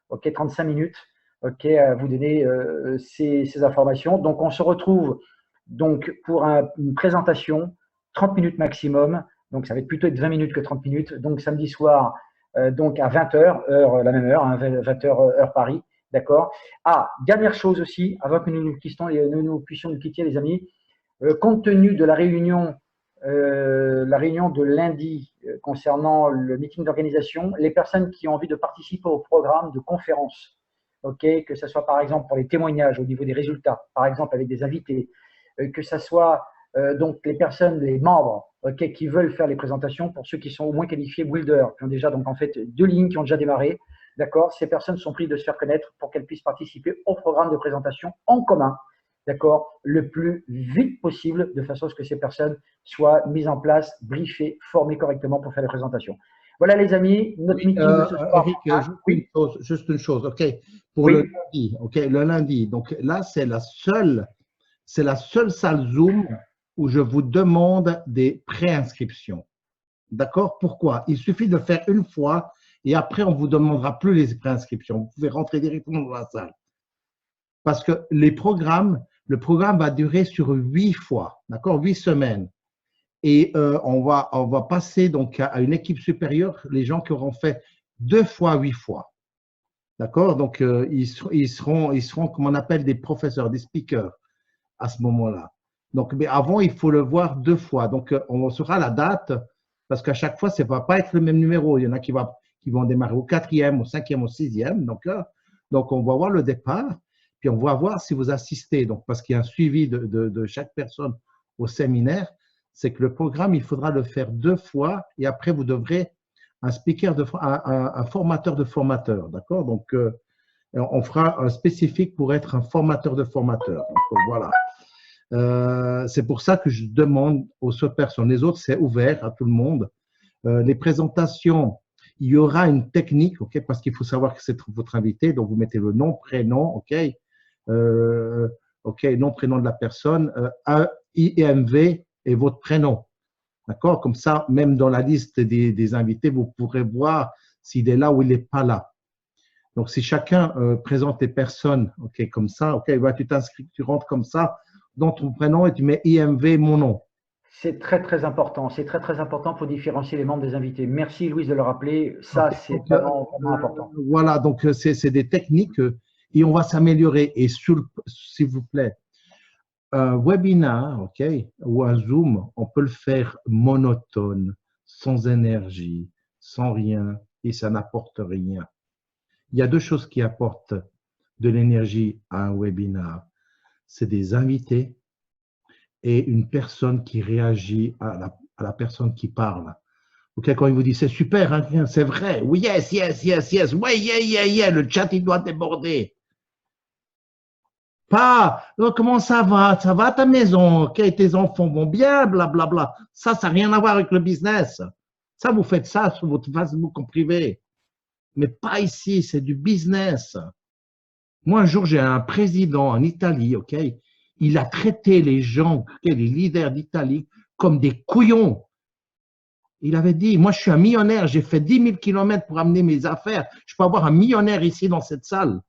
Speaker 1: 35 minutes à vous donner ces informations. Donc, on se retrouve donc, pour une présentation, 30 minutes maximum. Donc, ça va être plutôt être 20 minutes que 30 minutes. Donc, samedi soir, donc à 20h, la même heure, hein, 20h, heure Paris. D'accord. Ah, dernière chose aussi, avant que nous puissions nous quitter, les amis, compte tenu de la réunion de lundi concernant le meeting d'organisation, les personnes qui ont envie de participer au programme de conférence, okay, que ce soit par exemple pour les témoignages au niveau des résultats, par exemple avec des invités, que ce soit donc les personnes, les membres qui veulent faire les présentations, pour ceux qui sont au moins qualifiés builders, qui ont déjà donc en fait 2 lignes qui ont déjà démarré. D'accord, ces personnes sont prises de se faire connaître pour qu'elles puissent participer au programme de présentation en commun, d'accord, le plus vite possible, de façon à ce que ces personnes soient mises en place, briefées, formées correctement pour faire les présentations. Voilà les amis, notre meeting de ce soir.
Speaker 2: Eric, juste une chose, ok, pour le lundi, ok, le lundi. Donc là, c'est la seule salle Zoom où je vous demande des préinscriptions. D'accord? Pourquoi? Il suffit de faire une fois. Et après, on ne vous demandera plus les préinscriptions. Vous pouvez rentrer directement dans la salle. Parce que le programme va durer sur 8 fois, d'accord, 8 semaines. Et on va passer donc à une équipe supérieure, les gens qui auront fait 2 fois 8 fois. D'accord? Donc, ils seront, comme on appelle, des professeurs, des speakers à ce moment-là. Donc, mais avant, il faut le voir 2 fois. Donc, on saura la date parce qu'à chaque fois, ça ne va pas être le même numéro. Il y en a qui vont démarrer au 4e, au 5e, au 6e. Donc, on va voir le départ, puis on va voir si vous assistez. Donc, parce qu'il y a un suivi de chaque personne au séminaire, c'est que le programme, il faudra le faire 2 fois et après, vous devrez un formateur de formateur. D'accord? Donc, on fera un spécifique pour être un formateur de formateur. Donc, voilà. C'est pour ça que je demande aux autres personnes. Les autres, c'est ouvert à tout le monde. Les présentations, il y aura une technique, ok, parce qu'il faut savoir que c'est votre invité, donc vous mettez le nom, prénom, ok, ok, nom, prénom de la personne, IMV et votre prénom. D'accord? Comme ça, même dans la liste des invités, vous pourrez voir s'il est là ou il n'est pas là. Donc, si chacun présente les personnes, ok, comme ça, ok, bah, tu t'inscris, tu rentres comme ça dans ton prénom et tu mets IMV, mon nom.
Speaker 1: C'est très, très important. C'est très, très important pour différencier les membres des invités. Merci, Louise, de le rappeler. Ça,
Speaker 2: Okay.
Speaker 1: c'est
Speaker 2: Donc,
Speaker 1: vraiment, vraiment important.
Speaker 2: Voilà, donc c'est des techniques et on va s'améliorer. Et s'il vous plaît, un webinar, ok, ou un Zoom, on peut le faire monotone, sans énergie, sans rien, et ça n'apporte rien. Il y a deux choses qui apportent de l'énergie à un webinar. C'est des invités et une personne qui réagit à la personne qui parle. Okay, quand il vous dit c'est super, hein, c'est vrai, oui, yes, yes, yes, yes, oui, yeah, yeah, yeah, le chat il doit déborder. Pas, oh, comment ça va à ta maison, ok, tes enfants vont bien, blablabla. Bla, bla. Ça n'a rien à voir avec le business. Ça, vous faites ça sur votre Facebook en privé. Mais pas ici, c'est du business. Moi, un jour, j'ai un président en Italie, ok, il a traité les gens, okay, les leaders d'Italie, comme des couillons. Il avait dit, moi, je suis un millionnaire, j'ai fait 10 000 kilomètres pour amener mes affaires. Je peux avoir un millionnaire ici dans cette salle.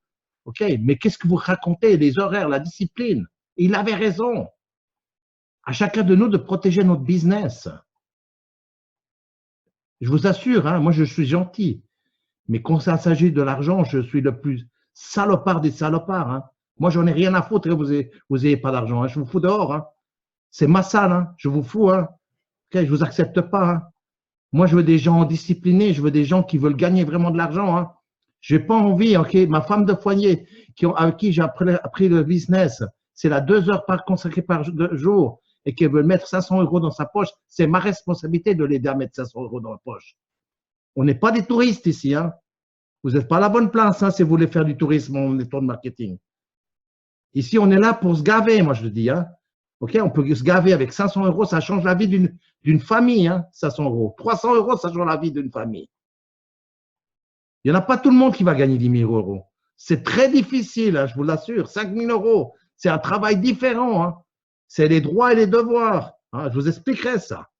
Speaker 2: OK, mais qu'est-ce que vous racontez? Les horaires, la discipline. Et il avait raison. À chacun de nous de protéger notre business. Je vous assure, hein, moi, je suis gentil. Mais quand ça s'agit de l'argent, je suis le plus salopard des salopards. Hein. Moi, j'en ai rien à foutre que vous ayez pas d'argent. Hein. Je vous fous dehors. Hein. C'est ma salle. Hein. Je vous fous. Hein. OK, je vous accepte pas. Hein. Moi, je veux des gens disciplinés, je veux des gens qui veulent gagner vraiment de l'argent. Hein. Je n'ai pas envie, ok, ma femme de foyer avec qui j'ai appris le business, c'est la 2 heures consacrées par jour et qu'elle veut mettre 500 € dans sa poche, c'est ma responsabilité de l'aider à mettre 500 € dans la poche. On n'est pas des touristes ici. Hein. Vous n'êtes pas à la bonne place hein, si vous voulez faire du tourisme en étant de marketing. Ici, on est là pour se gaver, moi je le dis. Hein. Okay, on peut se gaver avec 500 €, ça change la vie d'une famille, hein, 500 €. 300 €, ça change la vie d'une famille. Il n'y en a pas tout le monde qui va gagner 10 000 €. C'est très difficile, hein, je vous l'assure. 5 000 €, c'est un travail différent. Hein. C'est les droits et les devoirs. Hein, je vous expliquerai ça.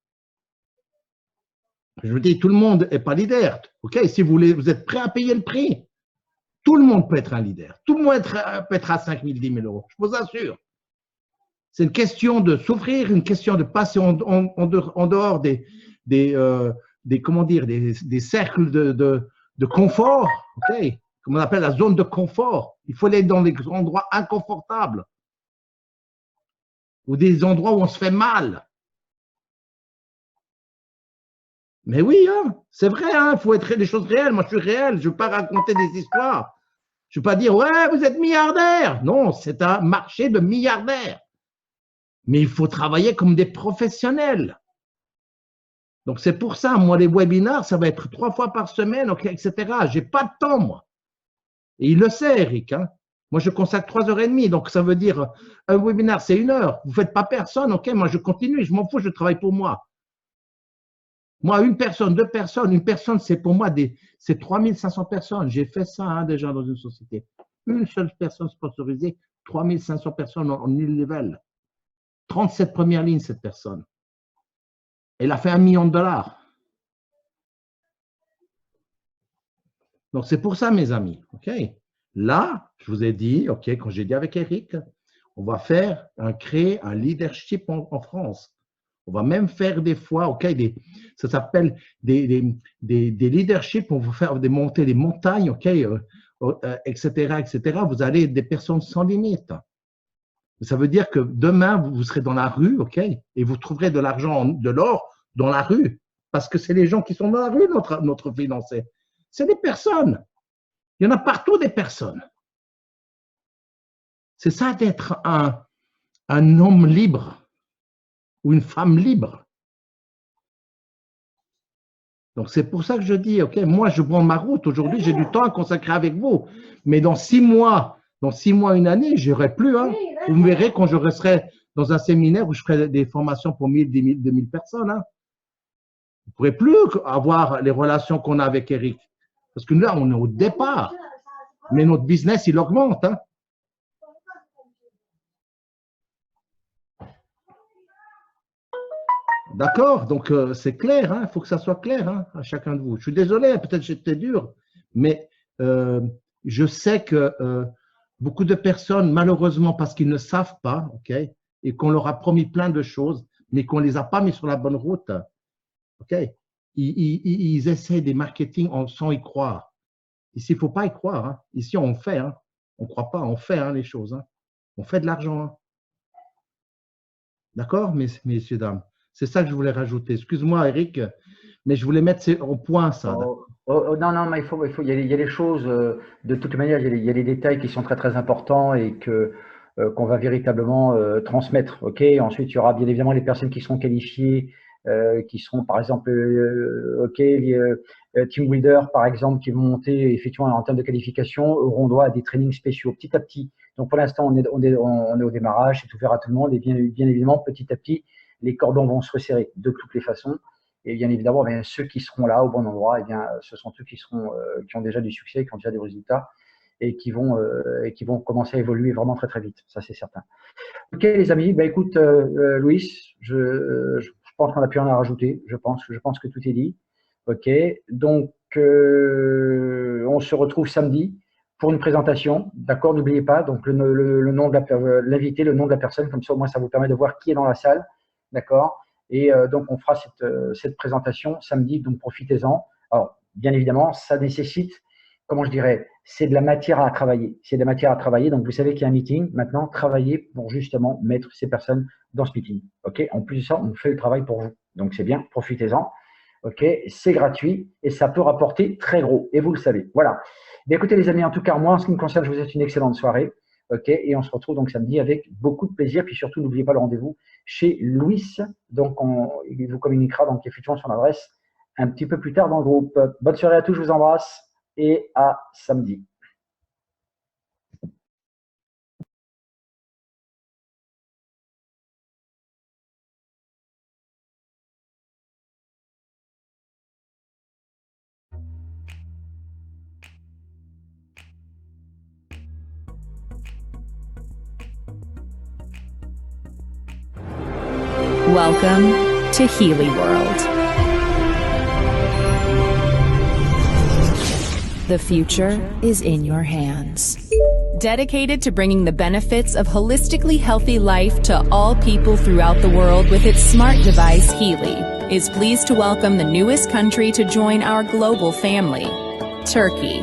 Speaker 2: Je vous dis, tout le monde n'est pas leader. Okay, si vous êtes prêt à payer le prix, tout le monde peut être un leader. Tout le monde peut être à 5 000, 10 000 €. Je vous assure. C'est une question de souffrir, une question de passer en dehors comment dire, des cercles de confort, okay, comme on appelle la zone de confort. Il faut aller dans des endroits inconfortables ou des endroits où on se fait mal. Mais oui, hein, c'est vrai, il faut être des choses réelles. Moi, je suis réel, je ne veux pas raconter des histoires. Je ne veux pas dire, ouais, vous êtes milliardaire. Non, c'est un marché de milliardaires. Mais il faut travailler comme des professionnels. Donc, c'est pour ça, moi, les webinars, ça va être 3 fois par semaine, okay, etc. Je n'ai pas de temps, moi. Et il le sait, Eric. Hein. Moi, je consacre 3h30. Donc, ça veut dire, un webinar, c'est 1 heure. Vous ne faites pas personne, ok? Moi, je continue, je m'en fous, je travaille pour moi. Moi, 1 personne, 2 personnes, 1 personne, c'est pour moi, c'est 3500 personnes. J'ai fait ça hein, déjà dans une société. Une seule personne sponsorisée, 3500 personnes en level. 37 premières lignes, cette personne. Elle a fait $1 million. Donc, c'est pour ça, mes amis. OK? Là, je vous ai dit, OK, quand j'ai dit avec Eric, on va créer un leadership en France. On va même faire des fois, OK, ça s'appelle des leaderships, on va faire monter des montagnes, OK, etc., etc. Vous allez être des personnes sans limite. Ça veut dire que demain, vous serez dans la rue, OK, et vous trouverez de l'argent, de l'or dans la rue, parce que c'est les gens qui sont dans la rue, notre financier. C'est des personnes. Il y en a partout des personnes. C'est ça d'être un homme libre ou une femme libre. Donc, c'est pour ça que je dis, OK, moi, je prends ma route. Aujourd'hui, j'ai du temps à consacrer avec vous. Mais dans 6 mois, 1 année, je n'aurai plus. Hein. Vous me verrez quand je serai dans un séminaire où je ferai des formations pour 1000, 10 000, 2000 personnes. Hein. Vous ne pourrez plus avoir les relations qu'on a avec Eric. Parce que là, on est au départ. Mais notre business, il augmente. Hein. D'accord? Donc, c'est clair. Il faut que ça soit clair à chacun de vous. Je suis désolé, peut-être que j'étais dur, mais je sais que beaucoup de personnes, malheureusement, parce qu'ils ne savent pas, ok, et qu'on leur a promis plein de choses, mais qu'on ne les a pas mis sur la bonne route, ok, ils essaient des marketing sans y croire. Ici, il ne faut pas y croire. Hein. Ici, on fait. Hein. On ne croit pas, on fait les choses. Hein. On fait de l'argent. Hein. D'accord, messieurs, dames? C'est ça que je voulais rajouter. Excuse-moi, Eric, mais je voulais mettre au point ça.
Speaker 1: Non, mais il y a des choses, de toute manière, il y a des détails qui sont très, très importants et qu'on va véritablement transmettre. Ok. Ensuite, il y aura bien évidemment les personnes qui seront qualifiées, qui seront par exemple, team builder par exemple, qui vont monter effectivement en termes de qualification, auront droit à des trainings spéciaux petit à petit. Donc pour l'instant, on est au démarrage, c'est ouvert à tout le monde et bien évidemment, petit à petit, les cordons vont se resserrer de toutes les façons. Et bien évidemment, ceux qui seront là au bon endroit, eh bien, ce sont ceux qui ont déjà du succès, qui ont déjà des résultats et qui vont commencer à évoluer vraiment très très vite. Ça, c'est certain. Ok, les amis. Écoute, Louis, je pense qu'on n'a plus rien à rajouter. Je pense que tout est dit. Ok. Donc, on se retrouve samedi pour une présentation. D'accord. N'oubliez pas. Donc, le nom de l'invité, le nom de la personne. Comme ça, au moins, ça vous permet de voir qui est dans la salle. D'accord. Et donc, on fera cette présentation samedi, donc profitez-en. Alors, bien évidemment, ça nécessite, comment je dirais, c'est de la matière à travailler. C'est de la matière à travailler. Donc, vous savez qu'il y a un meeting. Maintenant, travaillez pour justement mettre ces personnes dans ce meeting. OK. En plus de ça, on fait le travail pour vous. Donc, c'est bien, profitez-en. OK. C'est gratuit et ça peut rapporter très gros. Et vous le savez. Voilà. Bien, écoutez, les amis, en tout cas, moi, en ce qui me concerne, je vous souhaite une excellente soirée. OK. Et on se retrouve donc samedi avec beaucoup de plaisir. Puis surtout, n'oubliez pas le rendez-vous chez Louis. Donc, il vous communiquera donc effectivement son adresse un petit peu plus tard dans le groupe. Bonne soirée à tous, je vous embrasse et à samedi.
Speaker 3: Welcome to Healy World. The future is in your hands. Dedicated to bringing the benefits of holistically healthy life to all people throughout the world with its smart device, Healy is pleased to welcome the newest country to join our global family, Turkey.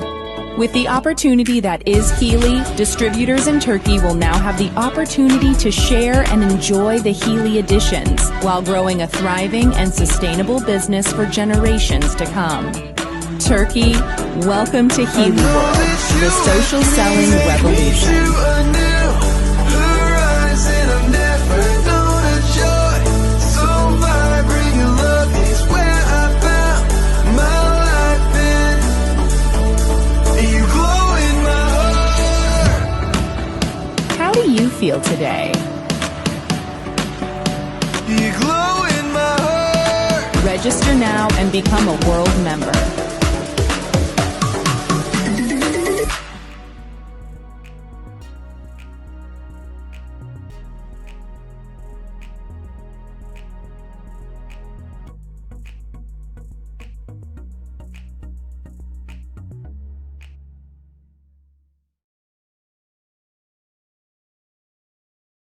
Speaker 3: With the opportunity that is Healy, distributors in Turkey will now have the opportunity to share and enjoy the Healy editions while growing a thriving and sustainable business for generations to come. Turkey, welcome to Healy World, the social selling revolution. How do you feel today?
Speaker 4: You glow in my heart.
Speaker 3: Register now and become a world member.